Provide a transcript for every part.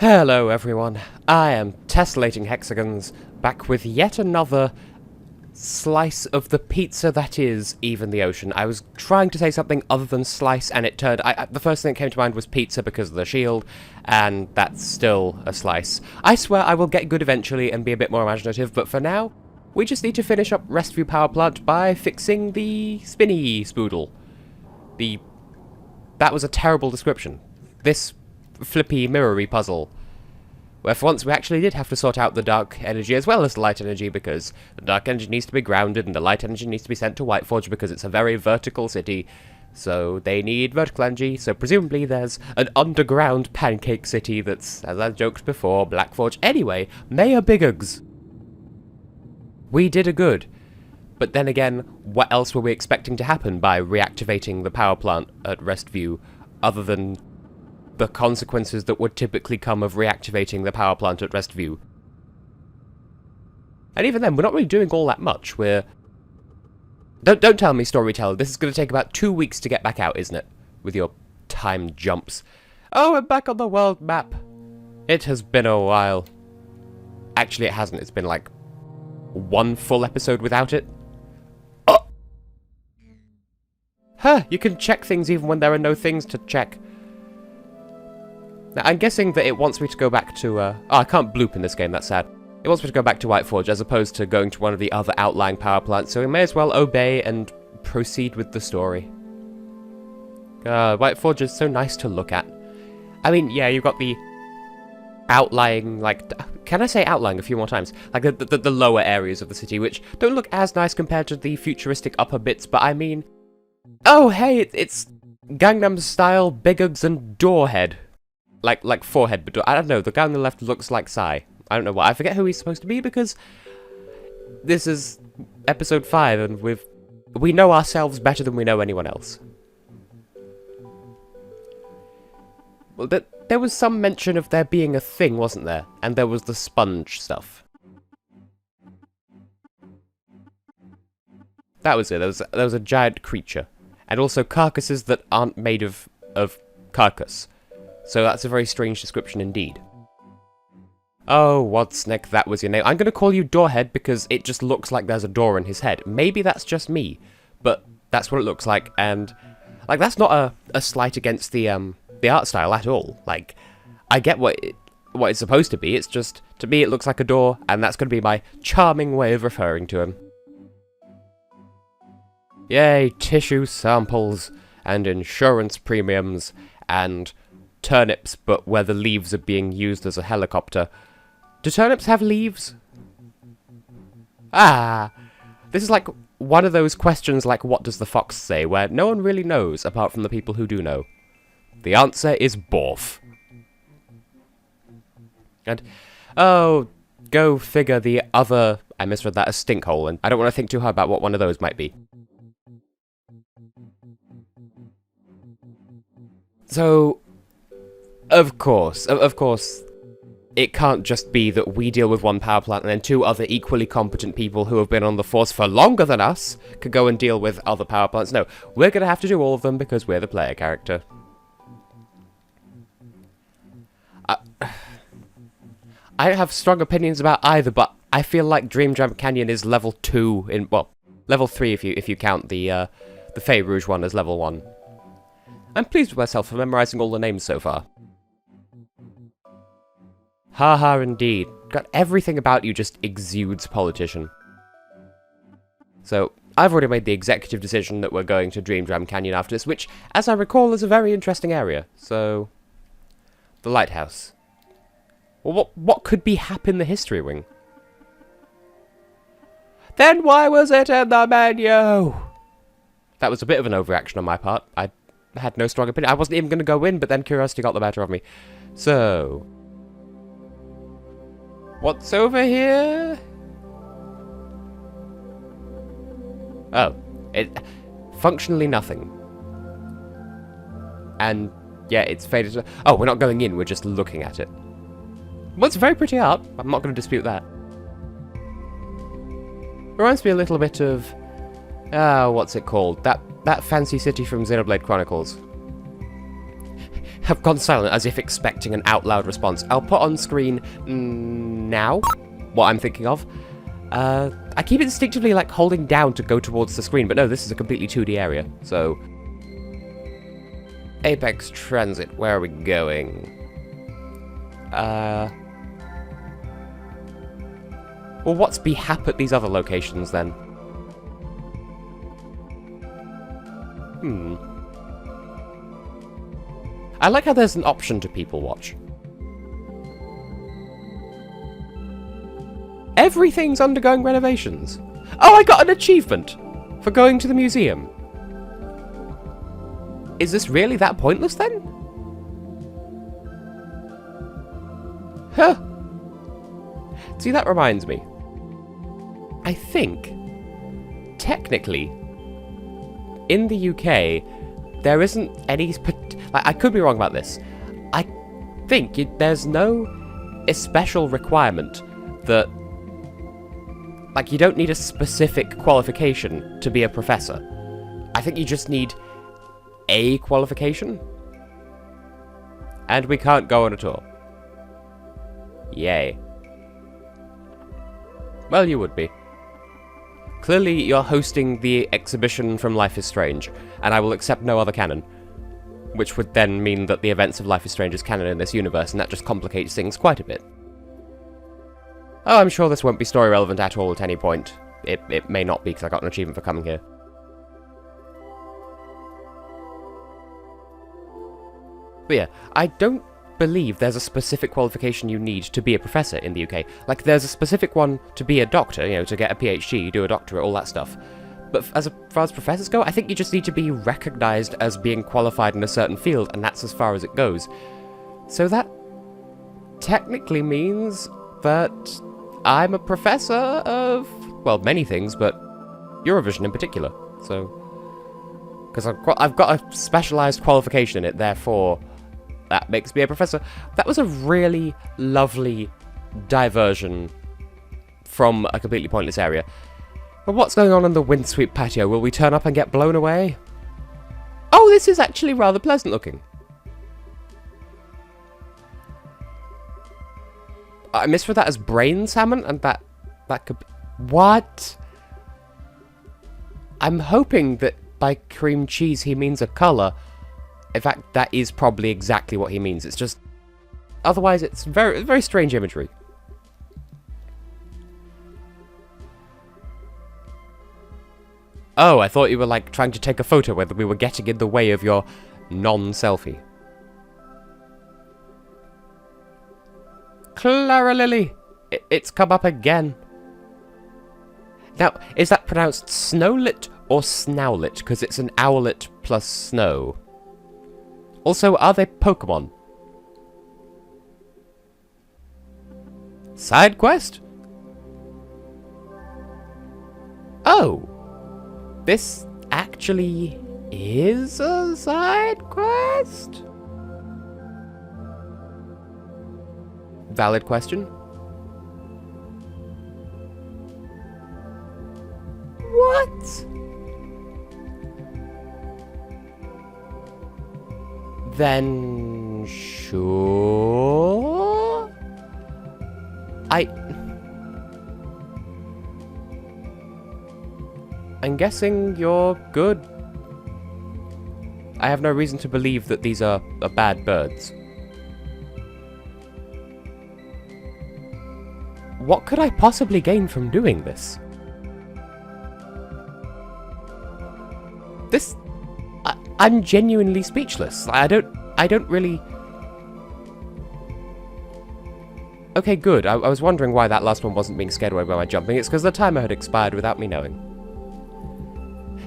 Hello everyone, I am Tessellating Hexagons, back with yet another slice of the pizza that is Even the Ocean. I was trying to say something other than slice, and it turned... the first thing that came to mind was pizza because of the shield, and that's still a slice. I swear I will get good eventually and be a bit more imaginative, but for now, we just need to finish up Restview Power Plant by fixing the spinny spoodle. That was a terrible description. This flippy mirrory puzzle, where for once we actually did have to sort out the dark energy as well as the light energy, because the dark energy needs to be grounded and the light energy needs to be sent to Whiteforge because it's a very vertical city, so they need vertical energy. So presumably there's an underground pancake city that's, as I joked before, Blackforge. Anyway, Mayor Biggugs, we did a good. But then again, what else were we expecting to happen by reactivating the power plant at Restview, other than the consequences that would typically come of reactivating the power plant at Restview? And even then, we're not really doing all that much. Don't tell me, storyteller, this is going to take about 2 weeks to get back out, isn't it? With your time jumps. Oh, we're back on the world map. It has been a while. Actually, it hasn't. It's been like one full episode without it. Oh! Huh, you can check things even when there are no things to check. Now, I'm guessing that it wants me to go back to, oh, I can't bloop in this game, that's sad. It wants me to go back to Whiteforge as opposed to going to one of the other outlying power plants, so we may as well obey and proceed with the story. Whiteforge is so nice to look at. I mean, yeah, you've got the outlying, like, can I say outlying a few more times? Like, the lower areas of the city, which don't look as nice compared to the futuristic upper bits, but I mean... Oh, hey, it's Gangnam Style, Biggugs, and Doorhead. Like forehead, but I don't know, the guy on the left looks like Psy. I don't know why. I forget who he's supposed to be, because this is episode 5, and we know ourselves better than we know anyone else. Well, there was some mention of there being a thing, wasn't there? And there was the sponge stuff. That was it. There was a giant creature. And also carcasses that aren't made of carcass. So that's a very strange description indeed. Oh, Wadsnick, that was your name. I'm going to call you Doorhead because it just looks like there's a door in his head. Maybe that's just me, but that's what it looks like, and like that's not a slight against the art style at all. Like, I get what it's supposed to be. It's just, to me, it looks like a door, and that's going to be my charming way of referring to him. Yay, tissue samples and insurance premiums and turnips, but where the leaves are being used as a helicopter. Do turnips have leaves? Ah! This is like one of those questions like what does the fox say, where no one really knows apart from the people who do know. The answer is Borf. And, oh, go figure the other... I misread that as stinkhole, and I don't want to think too hard about what one of those might be. So... Of course, it can't just be that we deal with one power plant and then two other equally competent people who have been on the force for longer than us could go and deal with other power plants. No, we're going to have to do all of them because we're the player character. I don't have strong opinions about either, but I feel like Dream Jam Canyon is level 2 in, well, level 3 if you count the Fey Rouge one as level 1. I'm pleased with myself for memorizing all the names so far. Haha, indeed. Got everything about you just exudes politician. So, I've already made the executive decision that we're going to Dream Jam Canyon after this, which, as I recall, is a very interesting area. So, the lighthouse. Well, what could be hap in the history wing? Then why was it in the menu? That was a bit of an overreaction on my part. I had no strong opinion. I wasn't even going to go in, but then curiosity got the better of me. So... what's over here? Oh. Functionally nothing. And, yeah, it's faded. Oh, we're not going in, we're just looking at it. Well, it's very pretty art. I'm not going to dispute that. Reminds me a little bit of... what's it called? That fancy city from Xenoblade Chronicles. have gone silent as if expecting an out loud response. I'll put on screen now what I'm thinking of. I keep instinctively like holding down to go towards the screen, but no, this is a completely 2D area, so... Apex Transit, where are we going? Well, what's BHAP at these other locations, then? I like how there's an option to people watch. Everything's undergoing renovations. Oh, I got an achievement for going to the museum. Is this really that pointless, then? Huh. See, that reminds me. I think, technically, in the UK, there isn't any... I could be wrong about this. I think there's no special requirement that... Like, you don't need a specific qualification to be a professor. I think you just need a qualification. And we can't go on a tour. Yay. Well, you would be. Clearly, you're hosting the exhibition from Life is Strange, and I will accept no other canon. Which would then mean that the events of Life is Strange is canon in this universe, and that just complicates things quite a bit. Oh, I'm sure this won't be story relevant at all at any point. It may not be, because I got an achievement for coming here. But yeah, I don't believe there's a specific qualification you need to be a professor in the UK. Like, there's a specific one to be a doctor, you know, to get a PhD, do a doctorate, all that stuff. But as far as professors go, I think you just need to be recognised as being qualified in a certain field, and that's as far as it goes. So that technically means that I'm a professor of, well, many things, but Eurovision in particular. So, because I've got a specialised qualification in it, therefore that makes me a professor. That was a really lovely diversion from a completely pointless area. But what's going on in the windsweep patio? Will we turn up and get blown away? Oh, this is actually rather pleasant looking. I misread that as brain salmon, and that could be... What? I'm hoping that by cream cheese he means a colour. In fact, that is probably exactly what he means. It's just... Otherwise, it's very, very strange imagery. Oh, I thought you were, like, trying to take a photo where we were getting in the way of your non-selfie. Clara Lily! It's come up again. Now, is that pronounced snowlet or snowlet? Because it's an owlet plus snow. Also, are they Pokemon? Side quest? Oh! This actually is a side quest? Valid question. What? Then sure. I'm guessing you're good. I have no reason to believe that these are bad birds. What could I possibly gain from doing this? I'm genuinely speechless. I don't really... Okay, good. I was wondering why that last one wasn't being scared away by my jumping. It's because the timer had expired without me knowing.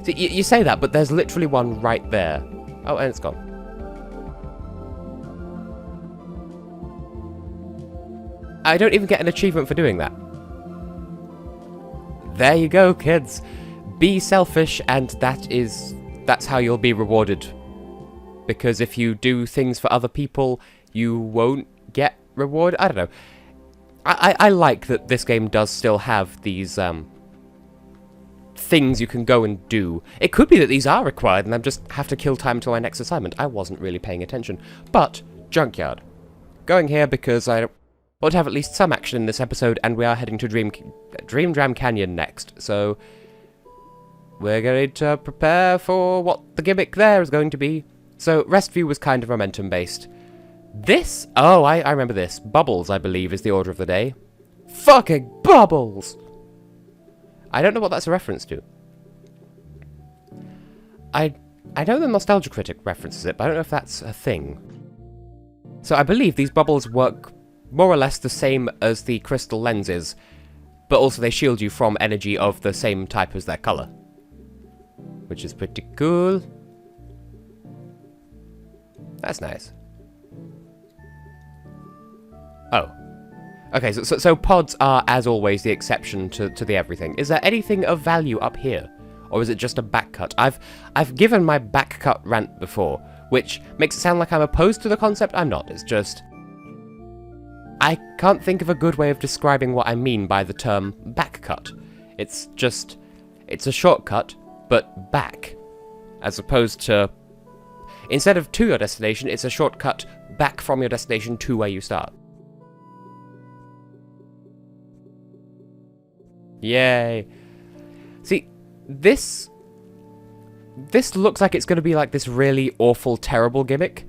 See, you say that, but there's literally one right there. Oh, and it's gone. I don't even get an achievement for doing that. There you go, kids. Be selfish, and that's how you'll be rewarded. Because if you do things for other people, you won't get rewarded. I don't know. I like that this game does still have these things you can go and do. It could be that these are required and I just have to kill time until my next assignment. I wasn't really paying attention. But, junkyard. Going here because I want to have at least some action in this episode, and we are heading to Dream Dram Canyon next. So, we're going to prepare for what the gimmick there is going to be. So, Restview was kind of momentum-based. This? Oh, I remember this. Bubbles, I believe, is the order of the day. Fucking bubbles! I don't know what that's a reference to. I know the Nostalgia Critic references it, but I don't know if that's a thing. So I believe these bubbles work more or less the same as the crystal lenses, but also they shield you from energy of the same type as their colour. Which is pretty cool. That's nice. Oh. Okay, so pods are, as always, the exception to the everything. Is there anything of value up here? Or is it just a back cut? I've given my back cut rant before, which makes it sound like I'm opposed to the concept. I'm not, it's just... I can't think of a good way of describing what I mean by the term back cut. It's just... it's a shortcut, but back. As opposed to... instead of to your destination, it's a shortcut back from your destination to where you start. Yay. See, this looks like it's going to be like this really awful, terrible gimmick.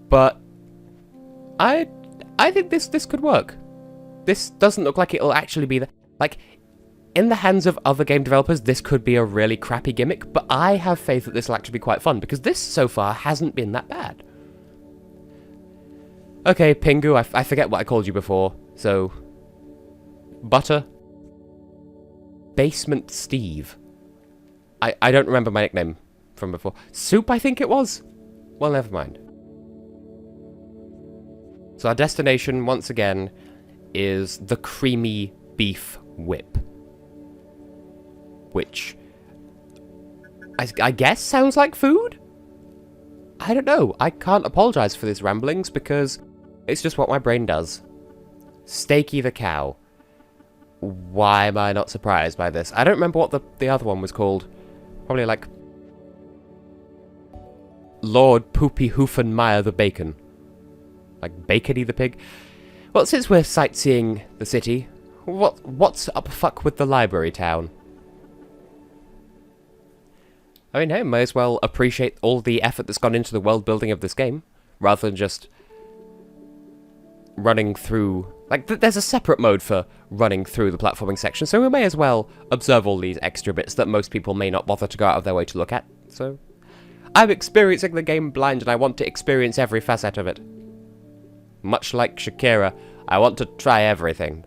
But I think this could work. This doesn't look like it'll actually be like, in the hands of other game developers, this could be a really crappy gimmick, but I have faith that this will actually be quite fun, because this, so far, hasn't been that bad. Okay, Pingu, I forget what I called you before, so... Butter? Basement Steve. I don't remember my nickname from before. Soup, I think it was? Well, never mind. So our destination, once again, is the creamy beef whip. Which, I guess sounds like food? I don't know. I can't apologise for these ramblings, because it's just what my brain does. Steaky the cow. Why am I not surprised by this? I don't remember what the other one was called. Probably like... Lord Poopy Hoofenmeyer the Bacon. Like Bacony the Pig? Well, since we're sightseeing the city, what's up fuck with the library town? I mean, hey, may as well appreciate all the effort that's gone into the world building of this game, rather than just running through... Like, there's a separate mode for running through the platforming section, so we may as well observe all these extra bits that most people may not bother to go out of their way to look at. So, I'm experiencing the game blind, and I want to experience every facet of it. Much like Shakira, I want to try everything.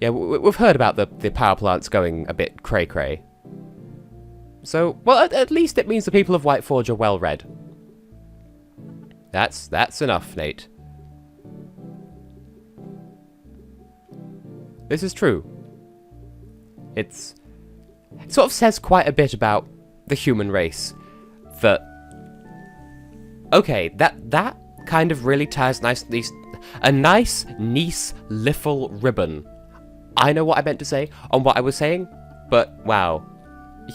Yeah, we've heard about the power plants going a bit cray-cray. So, well, at least it means the people of Whiteforge are well-read. That's enough, Nate. This is true. It sort of says quite a bit about the human race. That... okay, that kind of really ties a nice, nice, little ribbon. I know what I meant to say on what I was saying, but wow.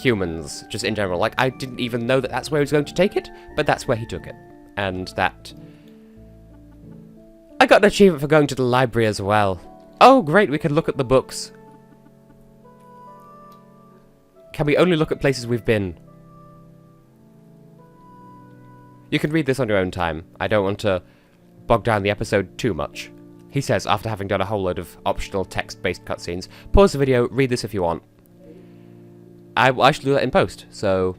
Humans, just in general. Like, I didn't even know that that's where he was going to take it, but that's where he took it. And that... I got an achievement for going to the library as well. Oh, great, we can look at the books. Can we only look at places we've been? You can read this on your own time. I don't want to bog down the episode too much. He says, after having done a whole load of optional text-based cutscenes. Pause the video, read this if you want. I should do that in post, so...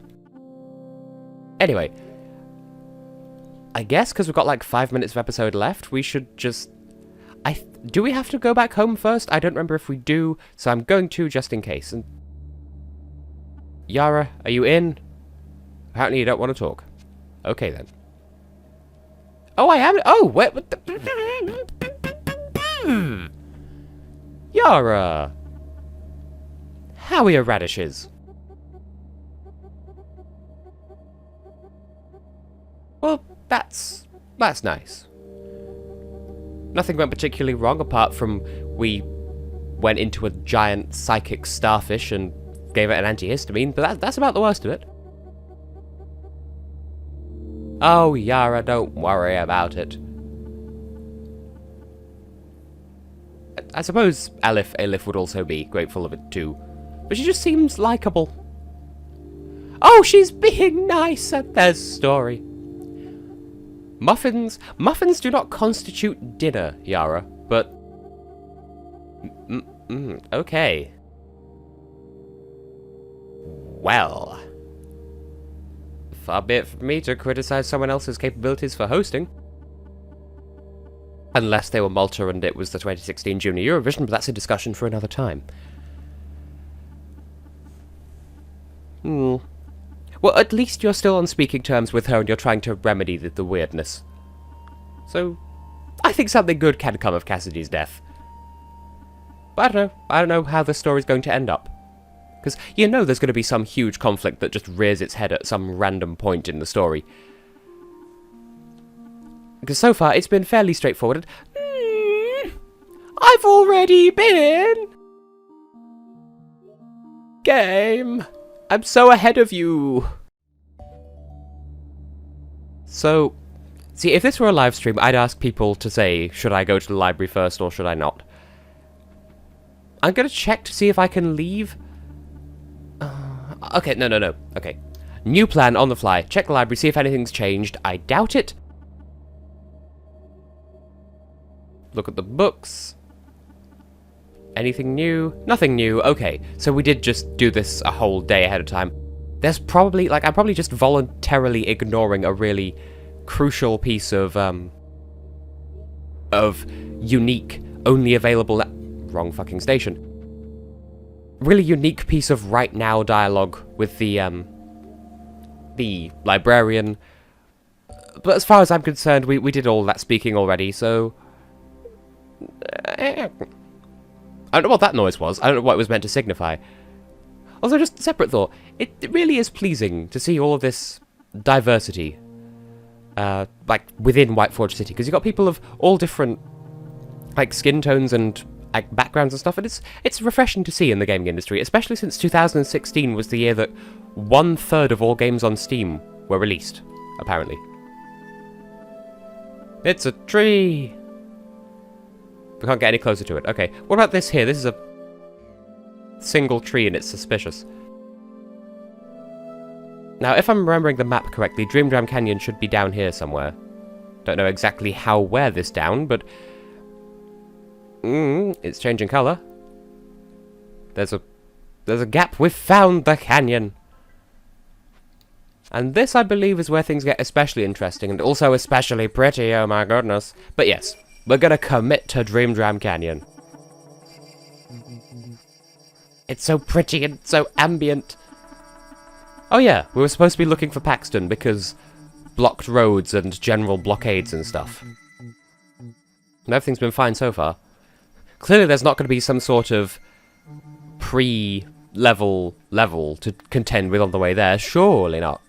Anyway. I guess, because we've got like 5 minutes of episode left, we should just... do we have to go back home first? I don't remember if we do, so I'm going to just in case. And Yara, are you in? Apparently you don't want to talk. Okay then. Oh, I am... oh, what the... Yara! How are your radishes? Well, that's nice. Nothing went particularly wrong apart from we went into a giant psychic starfish and gave it an antihistamine, but that's about the worst of it. Oh, Yara, don't worry about it. I suppose Alif would also be grateful of it too, but she just seems likable. Oh, she's being nice at there's story. Muffins do not constitute dinner, Yara, but... okay. Well... far be it from me to criticize someone else's capabilities for hosting. Unless they were Malta and it was the 2016 Junior Eurovision, but that's a discussion for another time. Well, at least you're still on speaking terms with her and you're trying to remedy the weirdness. So, I think something good can come of Cassidy's death. But I don't know how the story's going to end up. Because you know there's going to be some huge conflict that just rears its head at some random point in the story. Because so far it's been fairly straightforward. I've already been... game. I'm so ahead of you. So, see, if this were a live stream, I'd ask people to say, should I go to the library first or should I not? I'm going to check to see if I can leave. Okay, no. Okay. New plan on the fly. Check the library, see if anything's changed. I doubt it. Look at the books. Anything new? Nothing new. Okay, so we did just do this a whole day ahead of time. There's probably, like, I'm probably just voluntarily ignoring a really crucial piece of unique, only available... wrong fucking station. Really unique piece of right now dialogue with the librarian. But as far as I'm concerned, we did all that speaking already, so... I don't know what that noise was. I don't know what it was meant to signify. Also, just a separate thought. It really is pleasing to see all of this diversity, like, within Whiteforge City. Because you've got people of all different, like, skin tones and like, backgrounds and stuff. And it's refreshing to see in the gaming industry, especially since 2016 was the year that 1/3 of all games on Steam were released, apparently. It's a tree! We can't get any closer to it. Okay, what about this here? This is a single tree and it's suspicious. Now, if I'm remembering the map correctly, Dream Jam Canyon should be down here somewhere. Don't know exactly how where this down, but... it's changing colour. There's a gap. We've found the canyon! And this, I believe, is where things get especially interesting, and also especially pretty, oh my goodness. But yes, we're gonna commit to Dream Jam Canyon. It's so pretty and so ambient. Oh yeah, we were supposed to be looking for Paxton because blocked roads and general blockades and stuff. And everything's been fine so far. Clearly there's not going to be some sort of pre-level to contend with on the way there. Surely not.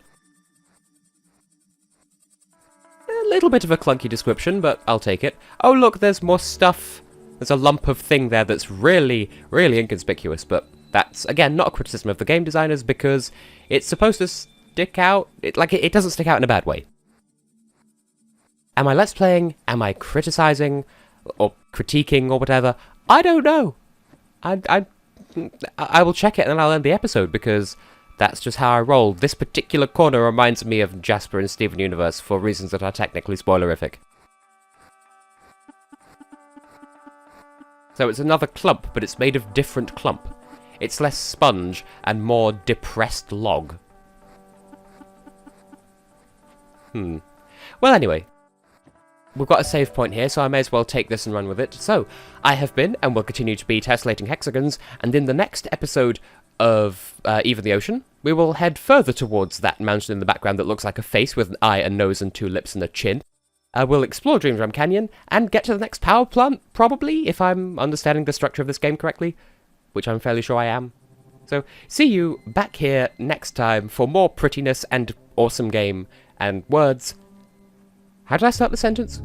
A little bit of a clunky description, but I'll take it. Oh look, there's more stuff. There's a lump of thing there that's really, really inconspicuous, but that's, again, not a criticism of the game designers because it's supposed to stick out. It doesn't stick out in a bad way. Am I let's playing? Am I criticizing? Or critiquing or whatever? I don't know. I will check it and then I'll end the episode because that's just how I roll. This particular corner reminds me of Jasper and Steven Universe for reasons that are technically spoilerific. So it's another clump, but it's made of different clump. It's less sponge and more depressed log. Well, anyway. We've got a save point here, so I may as well take this and run with it. So, I have been, and will continue to be, tessellating hexagons, and in the next episode of Even the Ocean, we will head further towards that mountain in the background that looks like a face with an eye, a nose, and 2 lips and a chin. We'll explore Dream Jam Canyon, and get to the next power plant, probably, if I'm understanding the structure of this game correctly, which I'm fairly sure I am. So, see you back here next time for more prettiness and awesome game, and words. How did I start the sentence?